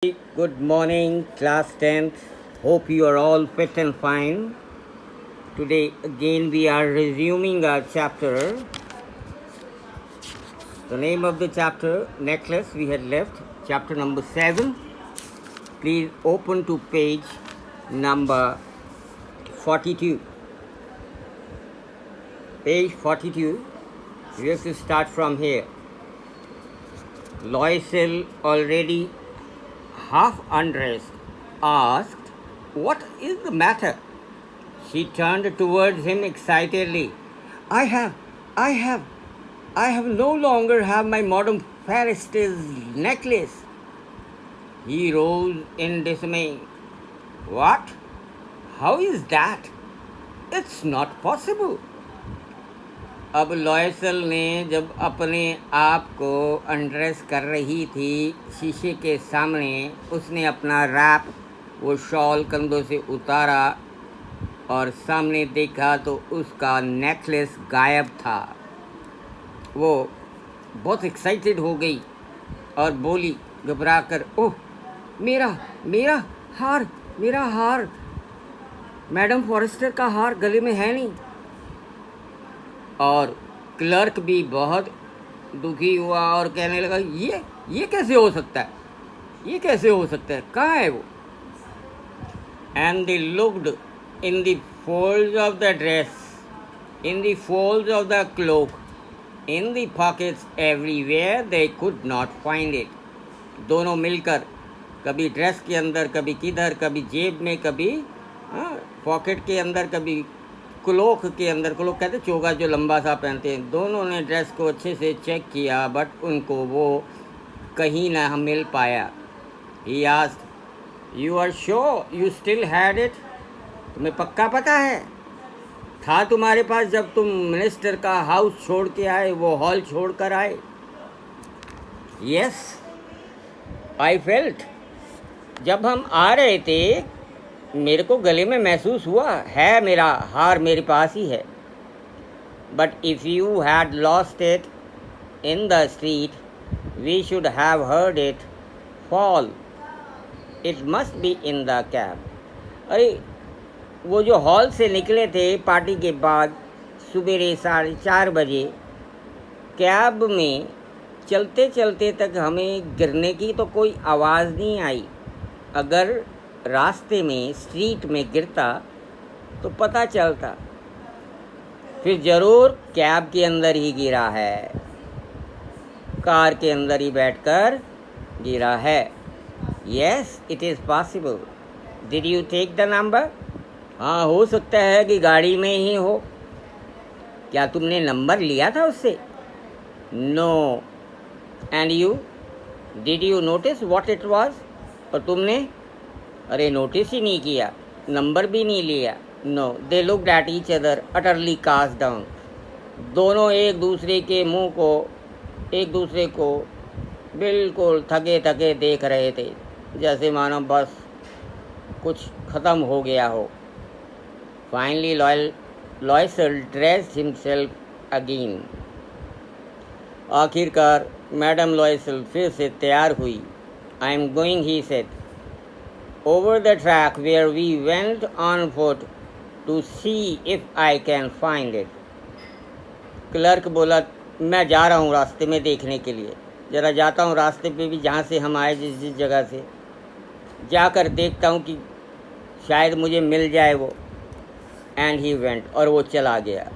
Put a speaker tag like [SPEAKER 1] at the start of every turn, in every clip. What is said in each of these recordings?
[SPEAKER 1] Good morning, class 10th. Hope you are all fit and fine. Today, again, we are resuming our chapter. The name of the chapter, Necklace, we had left, chapter number 7. Please open to page number 42. Page 42. We have to start from here. Loisel, already half undressed, asked, "What is the matter?" She turned towards him excitedly. I have, I have no longer have my Madame Forrester's necklace. He rose in dismay. What? How is that? It's not possible. अब लॉयसल ने जब अपने आप को undress कर रही थी शीशे के सामने, उसने अपना रैप, वो शॉल कंधों से उतारा और सामने देखा तो उसका नेकलेस गायब था। वो बहुत एक्साइटेड हो गई और बोली घबरा कर, ओह मेरा मेरा मेरा हार, मैडम फॉरेस्टर का हार गले में है नहीं। और क्लर्क भी बहुत दुखी हुआ और कहने लगा, ये कैसे हो सकता है, ये कैसे हो सकता है, कहाँ है वो? And they looked in the folds of the dress, in the folds of the cloak, in the pockets, everywhere they could not find it. दोनों मिलकर कभी ड्रेस के अंदर, कभी किधर, कभी जेब में, कभी पॉकेट के अंदर, कभी क्लोक के अंदर, क्लोक कहते चोगा जो लंबा सा पहनते हैं। दोनों ने ड्रेस को अच्छे से चेक किया बट उनको वो कहीं ना मिल पाया। He asked, "You are sure you still had it?" तुम्हें पक्का पता है? था तुम्हारे पास जब तुम मिनिस्टर का हाउस छोड़ के आए, वो हॉल छोड़ कर आए? Yes, I felt. जब हम आ रहे थे मेरे को गले में महसूस हुआ है मेरा हार मेरे पास ही है। But if you had lost it in the street we should have heard it fall. It must be in the cab. अरे वो जो हॉल से निकले थे पार्टी के बाद सवेरे 4:30 बजे, कैब में चलते चलते तक हमें गिरने की तो कोई आवाज़ नहीं आई। अगर रास्ते में स्ट्रीट में गिरता तो पता चलता, फिर ज़रूर कैब के अंदर ही गिरा है, कार के अंदर ही बैठकर गिरा है। Yes, it is possible. Did you take the number? हाँ, हो सकता है कि गाड़ी में ही हो। क्या तुमने नंबर लिया था उससे? No. And you, did you notice what it was? और तुमने? अरे नोटिस ही नहीं किया, नंबर भी नहीं लिया। No, they looked at each other utterly cast down. दोनों एक दूसरे के मुंह को, एक दूसरे को बिल्कुल थके थके देख रहे थे, जैसे मानो बस कुछ ख़त्म हो गया हो। Finally Loisel dressed himself again. आखिरकार मैडम लॉयसल फिर से तैयार हुई। I am going, he said, over the track where we went on foot to see if I can find it. Clerk बोला, मैं जा रहा हूँ रास्ते में देखने के लिए, ज़रा जाता हूँ रास्ते पे भी जहाँ से हम आए, जिस जगह से जाकर देखता हूँ कि शायद मुझे मिल जाए वो। एंड ही वेंट, और वो चला गया।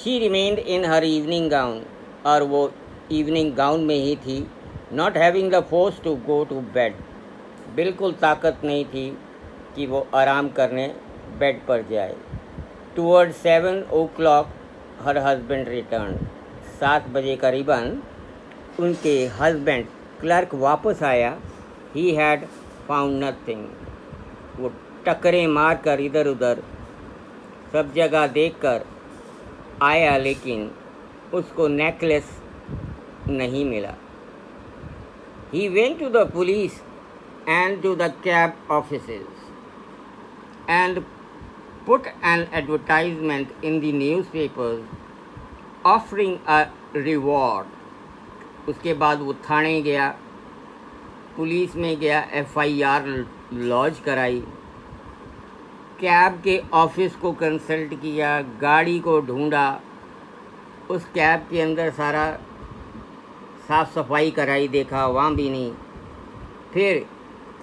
[SPEAKER 1] She remained in her evening gown, और वो इवनिंग गाउन में ही थी। Not having the force to go to bed, बिल्कुल ताकत नहीं थी कि वो आराम करने बेड पर जाए। Toward 7 o'clock her husband return. 7 बजे करीबन उनके हस्बैंड क्लर्क वापस आया। He had found nothing. वो टक्करें मार कर इधर उधर सब जगह देखकर आया, लेकिन उसको नेकलेस नहीं मिला। He went to the police and to the cab offices and put an advertisement in the newspapers offering a reward. उसके बाद वो थाने गया पुलिस में गया, FIR लॉन्च कराई, कैब के ऑफिस को कंसल्ट किया, गाड़ी को ढूंढा, उस कैब के अंदर सारा साफ़ सफाई कराई, देखा वहाँ भी नहीं। फिर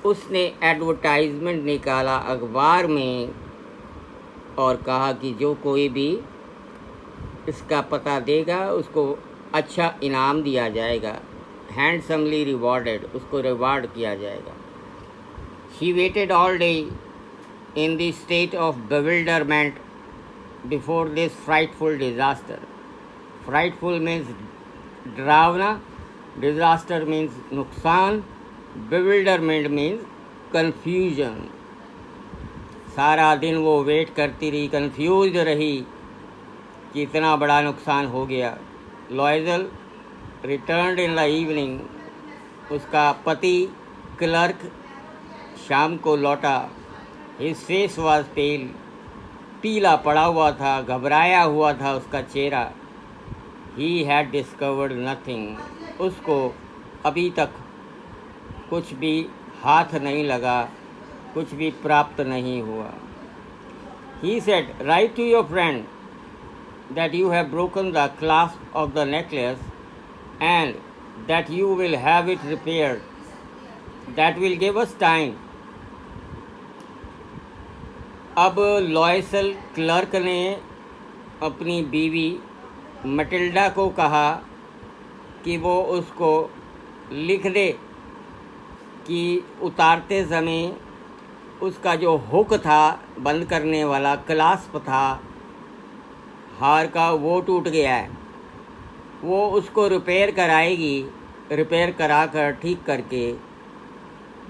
[SPEAKER 1] उसने एडवर्टाइजमेंट निकाला अखबार में और कहा कि जो कोई भी इसका पता देगा उसको अच्छा इनाम दिया जाएगा, हैंडसमली रिवॉर्डेड, उसको रिवार्ड किया जाएगा। She weighted all day in the state of bewilderment before this frightful disaster. Frightful means डरावना, disaster means नुकसान, bewilderment means confusion. सारा दिन वो वेट करती रही, कंफ्यूज रही कि इतना बड़ा नुकसान हो गया। लॉयजल रिटर्न्ड इन द इवनिंग, उसका पति क्लर्क शाम को लौटा। His face was pale, पीला पड़ा हुआ था, घबराया हुआ था उसका चेहरा। He had discovered nothing, उसको अभी तक कुछ भी हाथ नहीं लगा, कुछ भी प्राप्त नहीं हुआ। He said, write to your friend that you have broken the clasp of the necklace and that you will have it repaired. That will give us time. अब लॉयसल क्लर्क ने अपनी बीवी मटिल्डा को कहा कि वो उसको लिख दे कि उतारते समय उसका जो हुक था, बंद करने वाला क्लास्प था हार का, वो टूट गया है। वो उसको रिपेयर कराएगी, रिपेयर करा कर ठीक करके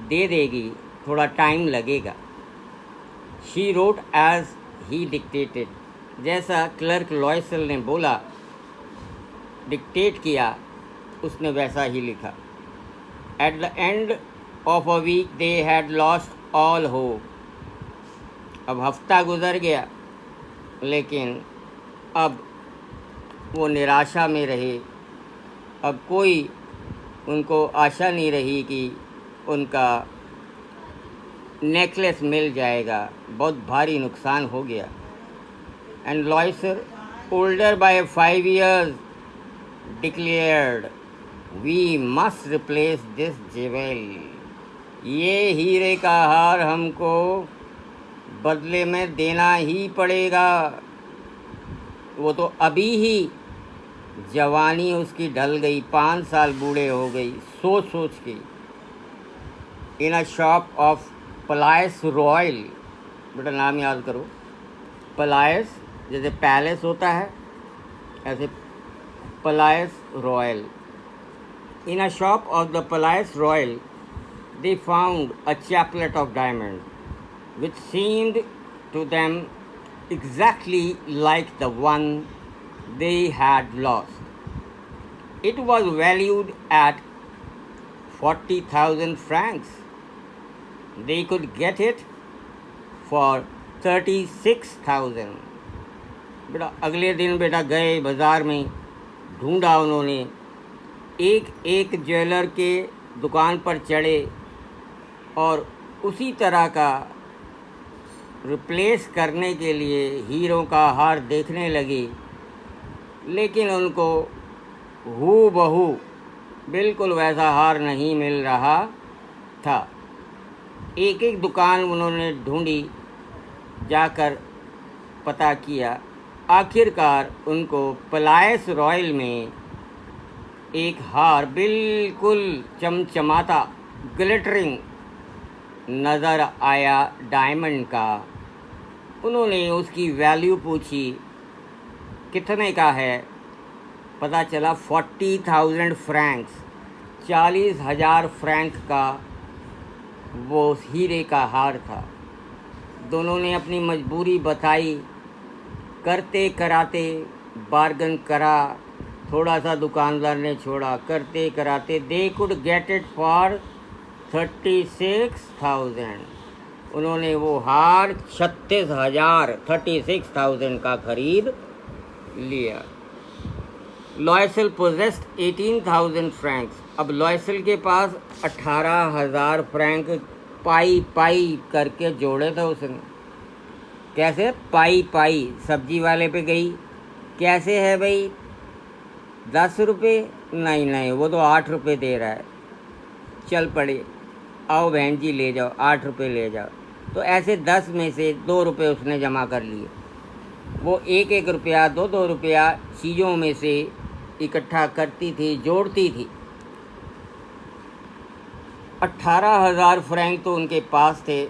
[SPEAKER 1] दे देगी, थोड़ा टाइम लगेगा। She wrote as he dictated, जैसा क्लर्क लॉयसल ने बोला, डिक्टेट किया, उसने वैसा ही लिखा। At the end of a week they had lost all hope. अब हफ्ता गुजर गया, लेकिन अब वो निराशा में रहे। अब कोई उनको आशा नहीं रही कि उनका नेकलेस मिल जाएगा, बहुत भारी नुकसान हो गया। And Loisel, older by 5 years, declared, we must replace this jewel. ये हीरे का हार हमको बदले में देना ही पड़ेगा। वो तो अभी ही जवानी उसकी ढल गई, 5 साल बूढ़े हो गई, सोच सोच के। इन अ शॉप ऑफ पलायस रॉयल, बेटा नाम याद करो, पलायस जैसे पैलेस होता है, ऐसे Palais Royal. In a shop of the Palais Royal they found a chaplet of diamond which seemed to them exactly like the one they had lost. It was valued at 40,000 francs. They could get it for 36,000. बेटा अगले दिन बेटा गए बाज़ार में, ढूंढा उन्होंने, एक एक ज्वेलर के दुकान पर चढ़े और उसी तरह का रिप्लेस करने के लिए हीरों का हार देखने लगे, लेकिन उनको हूबहू बिल्कुल वैसा हार नहीं मिल रहा था। एक एक दुकान उन्होंने ढूंढी, जाकर पता किया, आखिरकार उनको पलायस रॉयल में एक हार बिल्कुल चमचमाता, ग्लिटरिंग नज़र आया, डायमंड का। उन्होंने उसकी वैल्यू पूछी, कितने का है? पता चला 40,000 फ्रैंक्स, 40,000 फ्रैंक का वो हीरे का हार था। दोनों ने अपनी मजबूरी बताई, करते कराते बार्गन करा, थोड़ा सा दुकानदार ने छोड़ा, करते कराते they could get it for 36,000। उन्होंने वो हार 36,000 का खरीद लिया। लॉयसल possessed 18,000 francs अब लॉयसल के पास 18,000 फ्रैंक पाई पाई करके जोड़े थे उसने। कैसे? पाई पाई। सब्जी वाले पे गई, कैसे है भाई? 10 रुपये? नहीं नहीं, वो तो 8 रुपये दे रहा है। चल पड़े, आओ बहन जी ले जाओ, 8 रुपये ले जाओ। तो ऐसे 10 में से 2 रुपये उसने जमा कर लिए। वो एक एक रुपया, 2-2 रुपया चीज़ों में से इकट्ठा करती थी, जोड़ती थी। 18,000 फ्रैंक तो उनके पास थे।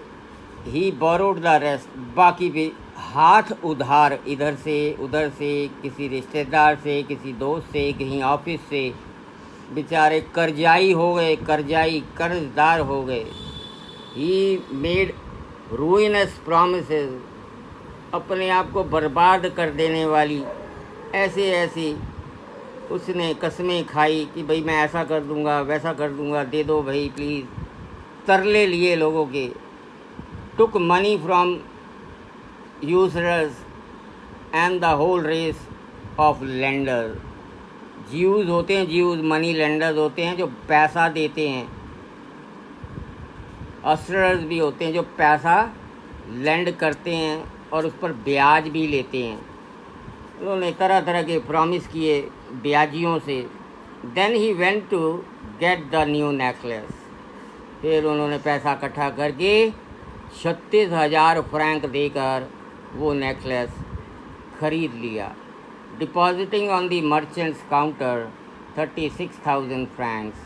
[SPEAKER 1] ही बोरोड द रेस्ट, बाकी भी हाथ उधार, इधर से उधर से, किसी रिश्तेदार से, किसी दोस्त से, कहीं ऑफिस से। बेचारे कर्जाई हो गए, कर्जदार हो गए। ही मेड रूइनस प्रॉमिसेस, अपने आप को बर्बाद कर देने वाली ऐसे ऐसी उसने कस्में खाई कि भाई मैं ऐसा कर दूंगा, वैसा कर दूंगा, दे दो भाई प्लीज़। तरले लिए लोगों के। Took money from users and the whole race of lender. Jews होते हैं, ज्यूज़ मनी लेंडर्स होते हैं जो पैसा देते हैं। असरर्स भी होते हैं जो पैसा लेंड करते हैं और उस पर ब्याज भी लेते हैं। उन्होंने तरह तरह के प्रॉमिस किए ब्याजियों से। Then he went to get the new necklace. फिर उन्होंने पैसा इकट्ठा करके 36,000 फ्रैंक देकर वो नेकलेस खरीद लिया। Depositing on the merchant's counter 36,000 francs,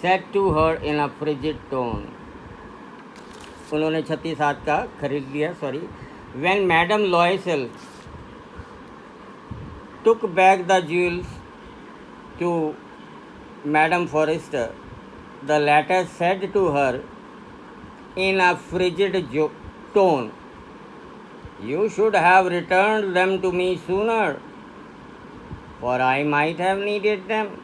[SPEAKER 1] said to her in a frigid tone. उन्होंने 36,000 का खरीद लिया। When madam Loisel took back the jewels to Madame Forrester, the latter said to her in a frigid tone, "You should have returned them to me sooner, for I might have needed them."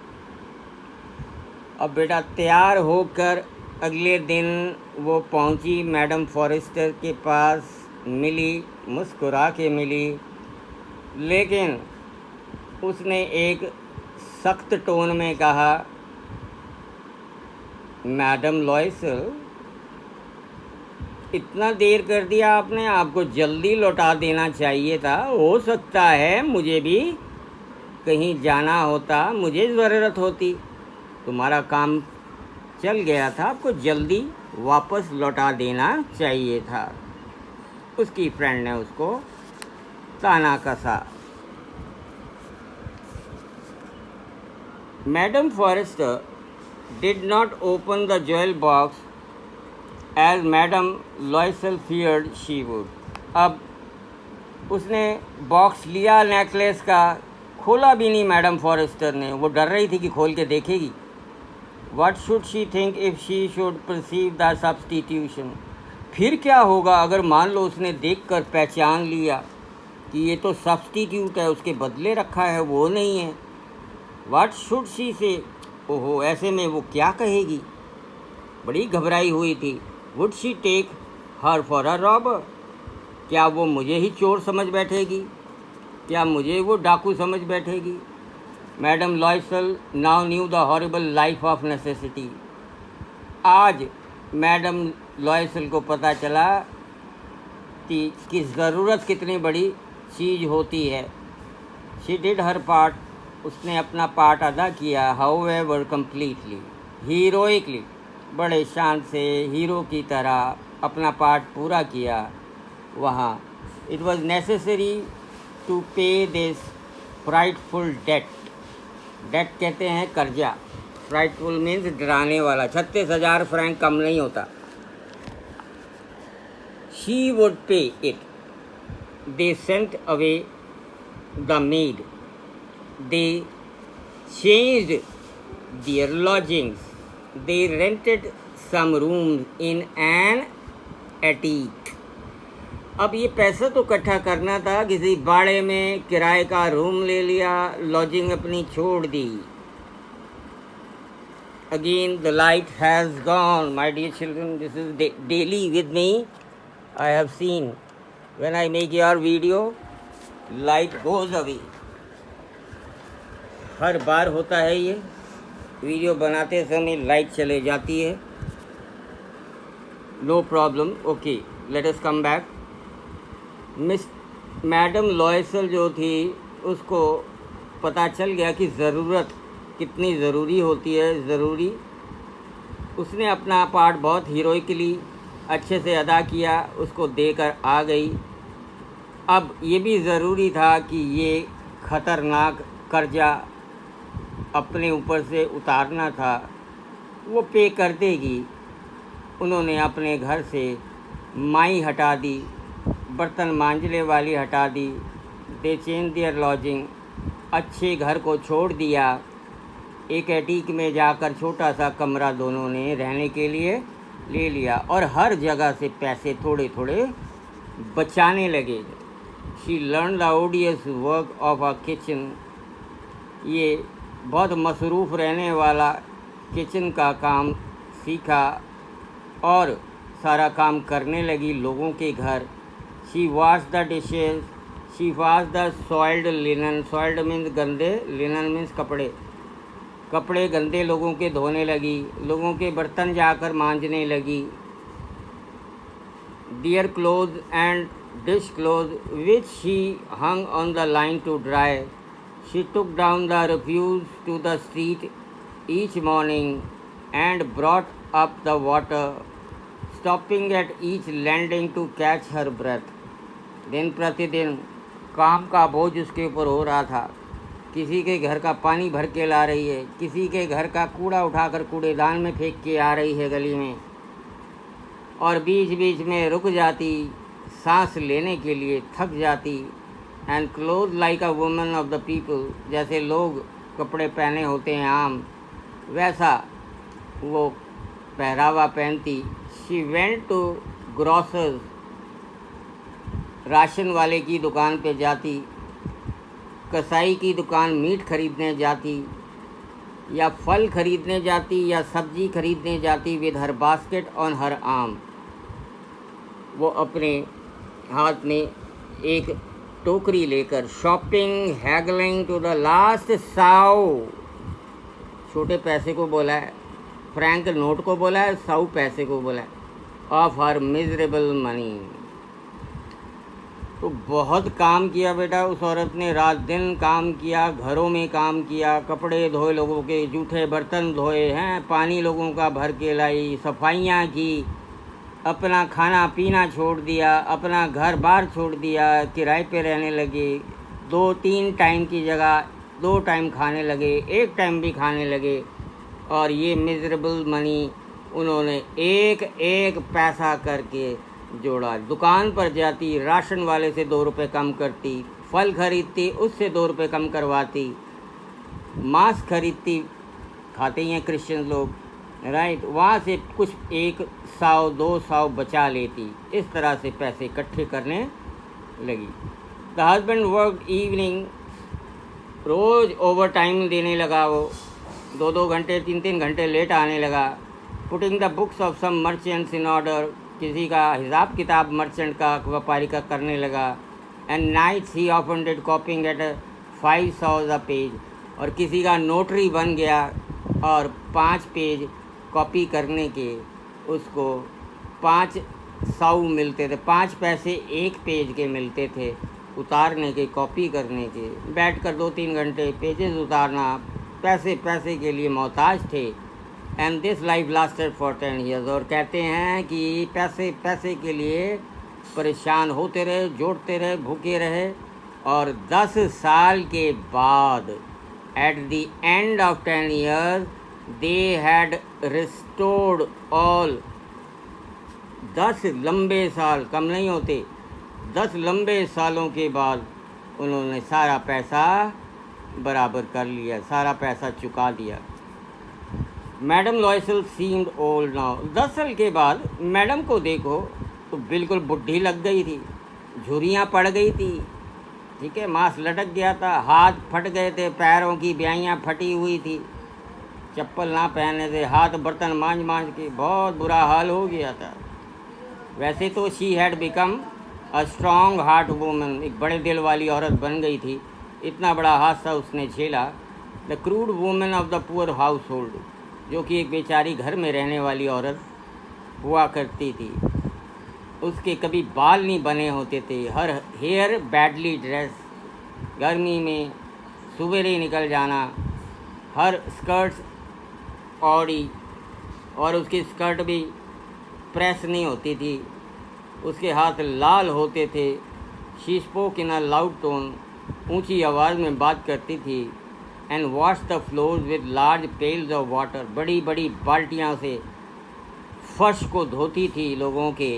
[SPEAKER 1] अब बेटा तैयार होकर अगले दिन वो पहुंची madam forester के पास, मिली, मुस्कुरा के मिली, लेकिन उसने एक सख्त टोन में कहा, मैडम लॉयसल, इतना देर कर दिया आपने, आपको जल्दी लौटा देना चाहिए था। हो सकता है मुझे भी कहीं जाना होता, मुझे ज़रूरत होती, तुम्हारा काम चल गया था, आपको जल्दी वापस लौटा देना चाहिए था। उसकी फ्रेंड ने उसको ताना कसा। Madame Forrester did not open the jewel box as Madame Loisel feared she would. अब उसने बॉक्स लिया नेकलेस का, खोला भी नहीं मैडम फॉरेस्टर ने। वो डर रही थी कि खोल के देखेगी। What should she think if she should perceive the substitution? फिर क्या होगा अगर मान लो उसने देखकर पहचान लिया कि ये तो सब्स्टिट्यूट है, उसके बदले रखा है, वो नहीं है। What should she say? ओहो, ऐसे में वो क्या कहेगी? बड़ी घबराई हुई थी। Would she take her for a robber? क्या वो मुझे ही चोर समझ बैठेगी? क्या मुझे वो डाकू समझ बैठेगी? Madam Loisel now knew the horrible life of necessity. आज मैडम लॉयसल को पता चला कि ज़रूरत कितनी बड़ी चीज़ होती है। शी डिड हर पार्ट, उसने अपना पार्ट अदा किया। हाउएवर कम्प्लीटली, हीरोइकली, बड़े शान से हीरो की तरह अपना पार्ट पूरा किया वहाँ। इट वॉज नेसेसरी टू पे दिस फ्राइटफुल डेट। डेट कहते हैं कर्जा। फ्राइटफुल मीन्स डराने वाला। 36,000 फ्रैंक कम नहीं होता। शी वुड पे it. They sent away the made. They changed their lodgings. They rented some rooms in an attic. अब ये पैसा तो इकट्ठा करना था, किसी बाड़े में किराए का रूम ले लिया, लॉजिंग अपनी छोड़ दी। Again the light has gone, my dear children. This is daily with me. I have seen when I make your video, light goes away. हर बार होता है ये। वीडियो बनाते समय लाइट चले जाती है, no problem, okay, let us come back. Miss madam Loisel जो थी उसको पता चल गया कि ज़रूरत कितनी ज़रूरी होती है, ज़रूरी। उसने अपना पार्ट बहुत हीरोइकली अच्छे से अदा किया, उसको देकर आ गई। अब ये भी ज़रूरी था कि ये ख़तरनाक कर्जा अपने ऊपर से उतारना था, वो पे कर देगी। उन्होंने अपने घर से माई हटा दी, बर्तन मांजने वाली हटा दी, दे चेंज देयर लॉजिंग, अच्छे घर को छोड़ दिया। एक एटीक में जाकर छोटा सा कमरा दोनों ने रहने के लिए ले लिया और हर जगह से पैसे थोड़े थोड़े बचाने लगे। She learn the ओडियस work of a kitchen, ये बहुत मसरूफ़ रहने वाला किचन का काम सीखा और सारा काम करने लगी लोगों के घर। She wash the dishes, she wash the soiled linen, soiled means गंदे, लिनन मीन्स कपड़े, कपड़े गंदे लोगों के धोने लगी, लोगों के बर्तन जाकर मांजने लगी। Their cloth and dish cloth which she hung on the line to dry, she took down the refuse to the street each morning and brought up the water, stopping at each landing to catch her breath. दिन प्रतिदिन काम का बोझ उसके ऊपर हो रहा था। किसी के घर का पानी भर के ला रही है, किसी के घर का कूड़ा उठाकर कूड़ेदान में फेंक के आ रही है गली में, और बीच बीच में रुक जाती, सांस लेने के लिए थक जाती। And cloth like a woman of the people, जैसे लोग कपड़े पहने होते हैं आम, वैसा वो पहरावा पहनती। She went to grocers, ration वाले की दुकान पे जाती, कसाई की दुकान मीट खरीदने जाती, या फल खरीदने जाती, या सब्जी खरीदने जाती। With her basket on her arm, वो अपने हाथ में एक टोकरी लेकर shopping, haggling to the last sou, छोटे पैसे को बोला है, फ्रैंक नोट को बोला है, साउ पैसे को बोला है, ऑफ हर मिजरेबल मनी। तो बहुत काम किया बेटा उस औरत ने, रात दिन काम किया, घरों में काम किया, कपड़े धोए, लोगों के जूठे बर्तन धोए हैं, पानी लोगों का भर के लाई, सफाइयाँ की, अपना खाना पीना छोड़ दिया, अपना घर बार छोड़ दिया, किराए पे रहने लगे, 2-3 टाइम की जगह 2 टाइम खाने लगे, 1 टाइम भी खाने लगे। और ये मिजरेबल मनी उन्होंने एक एक पैसा करके जोड़ा। दुकान पर जाती, राशन वाले से 2 रुपये कम करती, फल खरीदती, उससे 2 रुपये कम करवाती, मांस खरीदती, खाते ही हैं क्रिश्चियन लोग, राइट, वहाँ से कुछ 100-200 बचा लेती। इस तरह से पैसे इकट्ठे करने लगी। द हस्बैंड वर्क इवनिंग, रोज़ ओवर टाइम देने लगा, वो 2-2 घंटे 3-3 घंटे लेट आने लगा। Putting the books of some merchants in order, किसी का हिसाब किताब मर्चेंट का, व्यापारी का करने लगा। And nights he often did copying at 500 a page, और किसी का नोटरी बन गया और 5 पेज कॉपी करने के उसको 500 मिलते थे, 5 पैसे 1 पेज के मिलते थे उतारने के, कॉपी करने के। बैठ कर 2-3 घंटे पेजेस उतारना, पैसे पैसे के लिए मोहताज थे। And this life lasted for 10 years, और कहते हैं कि पैसे पैसे के लिए परेशान होते रहे, जोड़ते रहे, भूखे रहे, और 10 साल के बाद eight the end of 10 years they had restored all. 10 लंबे साल कम नहीं होते, 10 लंबे सालों के बाद उन्होंने सारा पैसा बराबर कर लिया, सारा पैसा चुका दिया। मैडम लॉयसल सीम्ड ओल्ड नाउ, 10 साल के बाद मैडम को देखो तो बिल्कुल बुढ़ी लग गई थी, झुर्रियाँ पड़ गई थी, ठीक है, मांस लटक गया था, हाथ फट गए थे, पैरों की ब्याइयाँ फटी हुई थी, चप्पल ना पहनने से हाथ बर्तन मांज मांज के बहुत बुरा हाल हो गया था। वैसे तो she had become a strong heart woman, एक बड़े दिल वाली औरत बन गई थी। इतना बड़ा हादसा उसने झेला, the crude women of the poor house hold, जो कि एक बेचारी घर में रहने वाली औरत हुआ करती थी। उसके कभी बाल नहीं बने होते थे, हर हेयर बैडली ड्रेस, गर्मी में सवेरे निकल जाना, हर स्कर्ट्स ऑडी, और उसकी स्कर्ट भी प्रेस नहीं होती थी, उसके हाथ लाल होते थे। She spoke in a loud tone, ऊंची आवाज़ में बात करती थी। And wash the floors with large pails of water, बड़ी बड़ी बाल्टियाँ से फर्श को धोती थी लोगों के।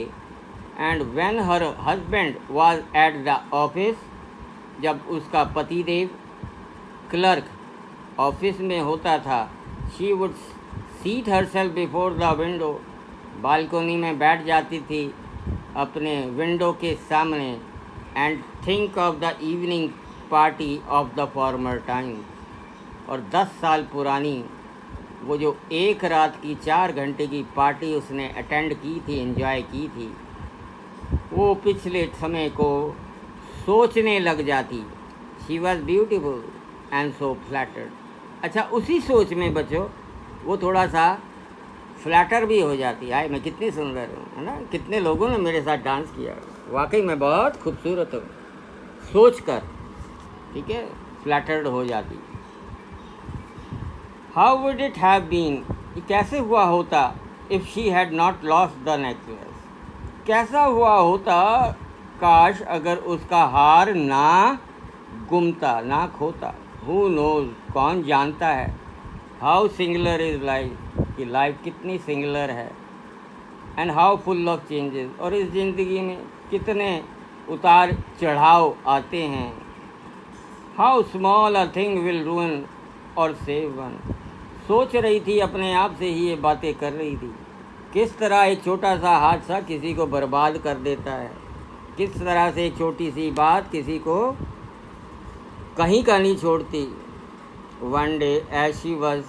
[SPEAKER 1] And when her husband was at the office, जब उसका पतिदेव क्लर्क ऑफिस में होता था, she would seat herself before the window, balcony में बैठ जाती थी अपने विंडो के सामने। And think of the evening party of the former time, और 10 साल पुरानी वो जो एक रात की 4 घंटे की पार्टी उसने अटेंड की थी, एंजॉय की थी, वो पिछले समय को सोचने लग जाती। She was beautiful and so flattered. अच्छा, उसी सोच में बच्चों वो थोड़ा सा फ्लैटर भी हो जाती। आए मैं कितनी सुंदर हूँ, है ना, कितने लोगों ने मेरे साथ डांस किया, वाकई मैं बहुत खूबसूरत हूँ, सोच कर, ठीक है, फ्लैटर्ड हो जाती। How would it have been, ये कैसे हुआ होता, if she had not lost the necklace, कैसा हुआ होता काश अगर उसका हार ना गुमता, ना खोता। हु नोज, कौन जानता है। हाउ सिंगुलर इज़ लाइफ, कि लाइफ कितनी सिंगुलर है। And how full of changes, और इस ज़िंदगी में कितने उतार चढ़ाव आते हैं। How small a thing will रूइन और सेव वन, सोच रही थी अपने आप से ही ये बातें कर रही थी, किस तरह एक छोटा सा हादसा किसी को बर्बाद कर देता है, किस तरह से एक छोटी सी बात किसी को कहीं का नहीं छोड़ती। One day as she was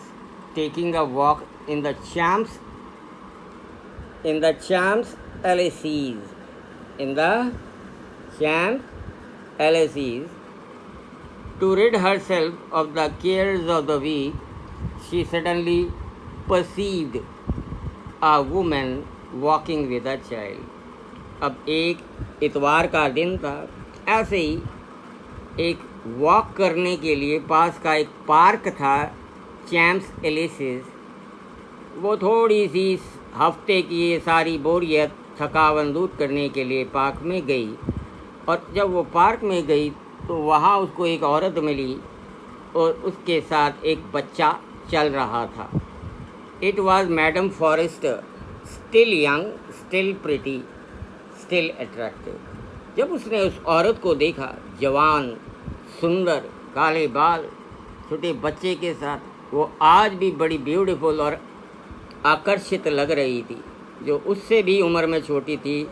[SPEAKER 1] taking a walk in the Champs Elysees, in the Champs Elysees, to rid herself of the cares of the week, she suddenly perceived a woman walking with a child. अब एक इतवार का दिन था, ऐसे ही एक walk करने के लिए पास का एक पार्क था, चैम्प्स एलिसिस। वो थोड़ी सी हफ्ते की ये सारी बोरियत थकावन दूर करने के लिए पार्क में गई, और जब वो पार्क में गई तो वहाँ उसको एक औरत मिली और उसके साथ एक बच्चा चल रहा था। It was Madam Forestier, still young, still pretty, still attractive. जब उसने उस औरत को देखा, जवान, सुंदर, काले बाल, छोटे बच्चे के साथ, वो आज भी बड़ी ब्यूटीफुल और आकर्षित लग रही थी, जो उससे भी उम्र में छोटी थी।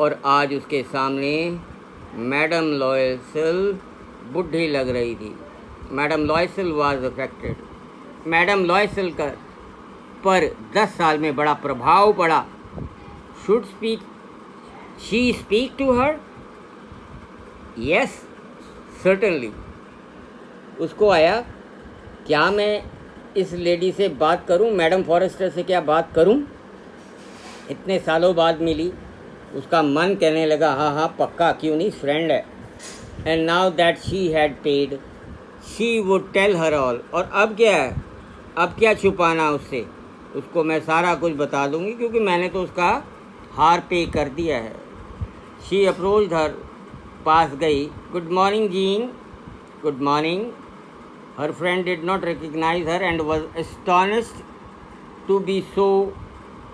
[SPEAKER 1] और आज उसके सामने मैडम लॉयसल बूढ़ी लग रही थी। Madam Loisel was affected. Madam Loisel का पर 10 साल में बड़ा प्रभाव पड़ा। Should she speak to her? Yes, certainly. उसको आया, क्या मैं इस लेडी से बात करूं, मैडम फॉरेस्टर से क्या बात करूं? इतने सालों बाद मिली, उसका मन कहने लगा हाँ हाँ पक्का, क्यों नहीं, फ्रेंड है। And now that she had paid, she would tell her all. और अब क्या है, अब क्या छुपाना उससे, उसको मैं सारा कुछ बता दूंगी, क्योंकि मैंने तो उसका हार पे कर दिया है। शी अप्रोच्ड हर, पास गई। Good morning Jeanne, good morning. Her friend did not recognise her and was astonished to be so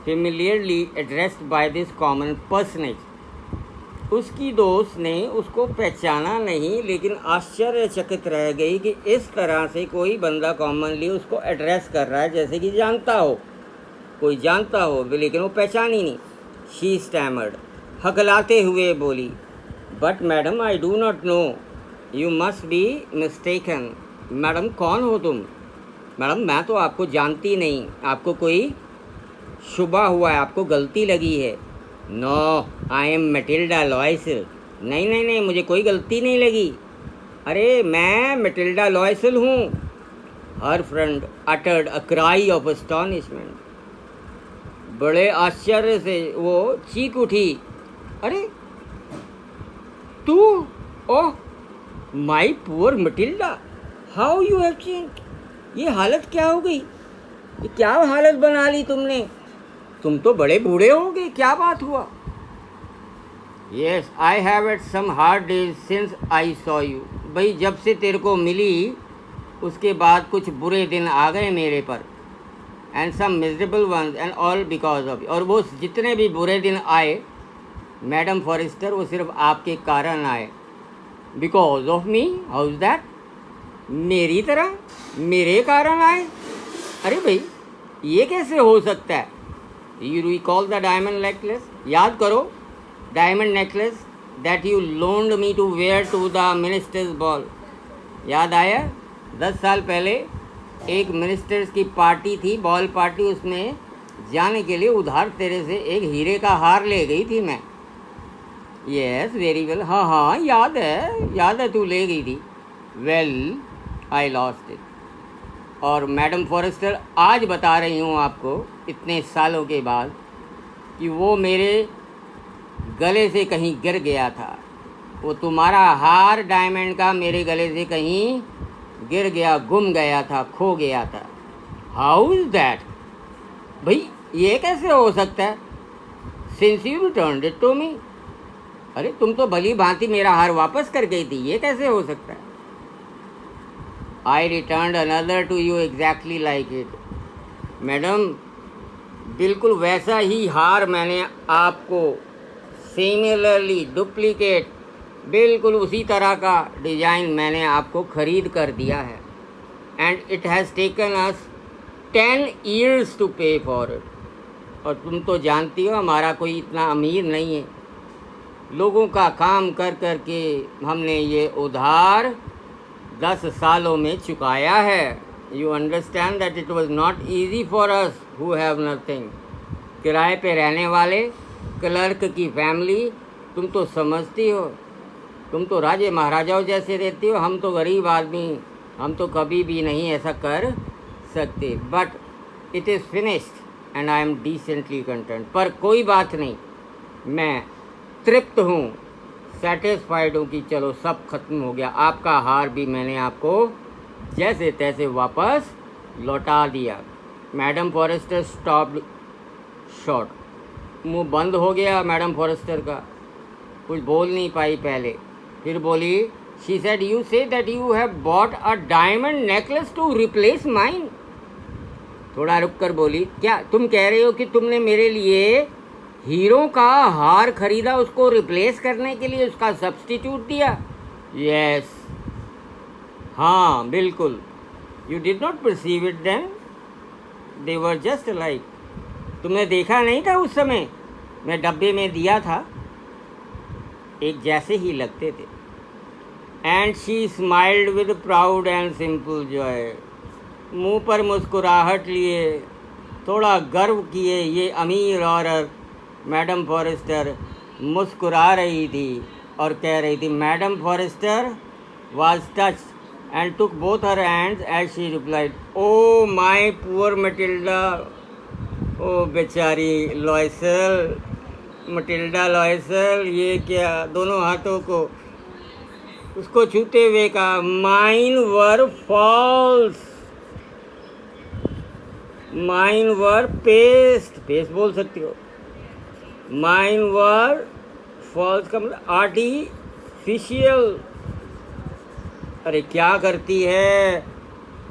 [SPEAKER 1] familiarly addressed by this common personage. उसकी दोस्त ने उसको पहचाना नहीं, लेकिन आश्चर्यचकित रह गई कि इस तरह से कोई बंदा कॉमनली उसको एड्रेस कर रहा है, जैसे कि जानता हो, कोई जानता हो, लेकिन वो पहचानी नहीं। शी स्टैमर्ड, हकलाते हुए बोली, but madam I do not know, you must be mistaken. Madam कौन हो तुम? मैडम मैं तो आपको जानती नहीं, आपको कोई शुबा हुआ है, आपको गलती लगी है। No, I am Matilda Loisel. नहीं नहीं नहीं, मुझे कोई गलती नहीं लगी। अरे मैं मैटिल्डा लॉयसल हूँ, her friend uttered a cry of astonishment. बड़े आश्चर्य से वो चीख उठी, अरे तू, oh my poor Matilda, how you have changed. ये हालत क्या हो गई, ये क्या हालत बना ली तुमने, तुम तो बड़े बूढ़े हो गए, क्या बात हुआ। Yes I have had some hard days since I saw you. भाई जब से तेरे को मिली उसके बाद कुछ बुरे दिन आ गए मेरे पर। And some miserable ones and all because of. और वो जितने भी बुरे दिन आए मैडम फॉरेस्टर, वो सिर्फ आपके कारण आए। Because of me, how is that. मेरी तरह, मेरे कारण आए। अरे भाई ये कैसे हो सकता है। You recall the diamond necklace, याद करो diamond necklace that you loaned me to wear to the minister's ball. याद आया 10 साल पहले एक मिनिस्टर्स की पार्टी थी, बॉल पार्टी, उसमें जाने के लिए उधार तेरे से एक हीरे का हार ले गई थी मैं। यस वेरी वेल, हाँ हाँ याद है तू ले गई थी। Well I lost it. और मैडम फॉरेस्टर आज बता रही हूँ आपको इतने सालों के बाद कि वो मेरे गले से कहीं गिर गया था। वो तुम्हारा हार डायमंड का मेरे गले से कहीं गिर गया, गुम गया था, खो गया था। How is that. भाई ये कैसे हो सकता है। Since you returned it to me. अरे तुम तो भली भांति मेरा हार वापस कर गई थी, ये कैसे हो सकता है। I return another to you exactly like it. Madam बिल्कुल वैसा ही हार मैंने आपको सिमिलरली डुप्लीकेट, बिल्कुल उसी तरह का डिज़ाइन मैंने आपको ख़रीद कर दिया है। And it has taken us 10 years to pay for it. और तुम तो जानती हो हमारा कोई इतना अमीर नहीं है, लोगों का काम कर कर के हमने ये उधार 10 सालों में चुकाया है। You understand that it was not easy for us who have nothing. किराए पे रहने वाले, क्लर्क की फैमिली, तुम तो समझती हो, तुम तो राजे महाराजाओं जैसे रहती हो, हम तो गरीब आदमी, हम तो कभी भी नहीं ऐसा कर सकते। But it is finished and I am decently content. पर कोई बात नहीं, मैं तृप्त हूँ, सेटिस्फाइड हूँ कि चलो सब खत्म हो गया। आपका हार भी मैंने आपको जैसे तैसे वापस लौटा दिया। Madam Forestier stopped short. मुंह बंद हो गया मैडम फॉरेस्टर का, कुछ बोल नहीं पाई पहले। फिर बोली, she said you say that you have bought a diamond necklace to replace mine. थोड़ा रुक कर बोली, क्या तुम कह रहे हो कि तुमने मेरे लिए हीरो का हार खरीदा, उसको रिप्लेस करने के लिए उसका सब्स्टिट्यूट दिया। यस हाँ बिल्कुल। You did not perceive it then, they were just like. तुमने देखा नहीं था उस समय मैं डब्बे में दिया था, एक जैसे ही लगते थे। And she smiled with proud and simple Joy. मुंह पर मुस्कुराहट लिए, थोड़ा गर्व किए ये अमीर औरत मैडम फॉरेस्टर मुस्कुरा रही थी और कह रही थी, Madam Forestier was touched and took both her hands as she replied, oh my poor Matilda। ओ बेचारी लॉयसल, मटिल्डा लॉयसल, ये क्या, दोनों हाथों को उसको छूते हुए कहा, माइन वर फॉल्स, माइन वर पेस्ट, पेस्ट बोल सकती हो, माइन वर फॉल्स का मतलब आर्टिफिशियल। अरे क्या करती है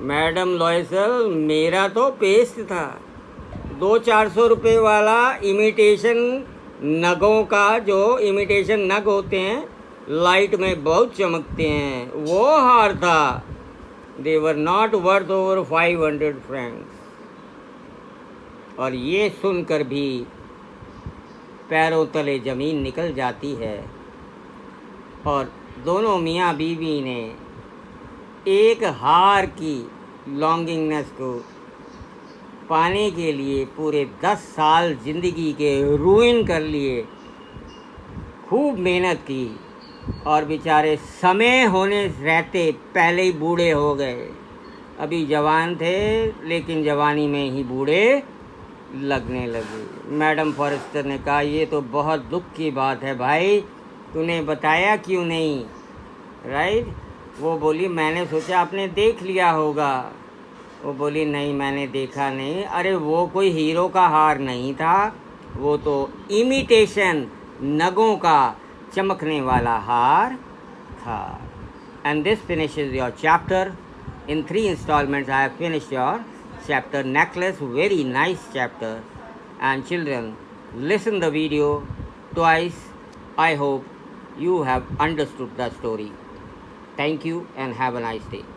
[SPEAKER 1] मैडम लॉयसल, मेरा तो पेस्ट था, 200-400 रुपये वाला इमिटेशन नगों का, जो इमिटेशन नग होते हैं लाइट में बहुत चमकते हैं, वो हार था। They were not worth over 500 francs. और ये सुनकर भी पैरों तले ज़मीन निकल जाती है। और दोनों मियाँ बीवी ने एक हार की लॉन्गिंगनेस को पाने के लिए पूरे 10 साल ज़िंदगी के रूइन कर लिए, खूब मेहनत की और बेचारे समय होने रहते पहले ही बूढ़े हो गए। अभी जवान थे लेकिन जवानी में ही बूढ़े लगने लगे। मैडम फॉरेस्टर ने कहा, ये तो बहुत दुख की बात है भाई, तूने बताया क्यों नहीं? राइट? वो बोली, मैंने सोचा आपने देख लिया होगा। वो बोली, नहीं मैंने देखा नहीं। अरे वो कोई हीरो का हार नहीं था, वो तो इमिटेशन, नगों का चमकने वाला हार था। And this finishes your chapter. In 3 installments I have finished your chapter necklace. Very nice chapter. And children, listen the video twice. I hope you have understood the story. Thank you and have a nice day.